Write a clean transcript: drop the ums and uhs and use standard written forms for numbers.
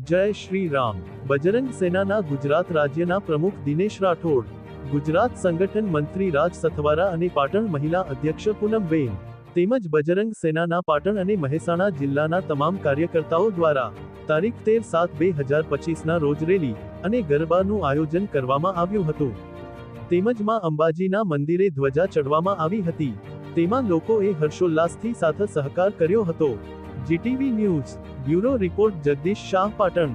જય શ્રી રામ. બજરંગ સેનાના ગુજરાત રાજ્યના પ્રમુખ દિનેશ રાઠોડ, ગુજરાત સંગઠન મંત્રી રાજ સથવારા અને પાટણ મહિલા અધ્યક્ષ પૂનમબેન તેમજ બજરંગ સેનાના પાટણ અને મહેસાણા જિલ્લાના તમામ કાર્યકર્તાઓ દ્વારા તારીખ 13/7/2025ના રોજ રેલી અને ગરબાનું આયોજન કરવામાં આવ્યું હતું. તેમજ માં અંબાજીના મંદિરે ધ્વજા ચડવામાં આવી હતી. તેમાં લોકોએ હર્ષોલ્લાસથી સાથ સહકાર કર્યો હતો. GTV news bureau report Jagdish Shah, Patan.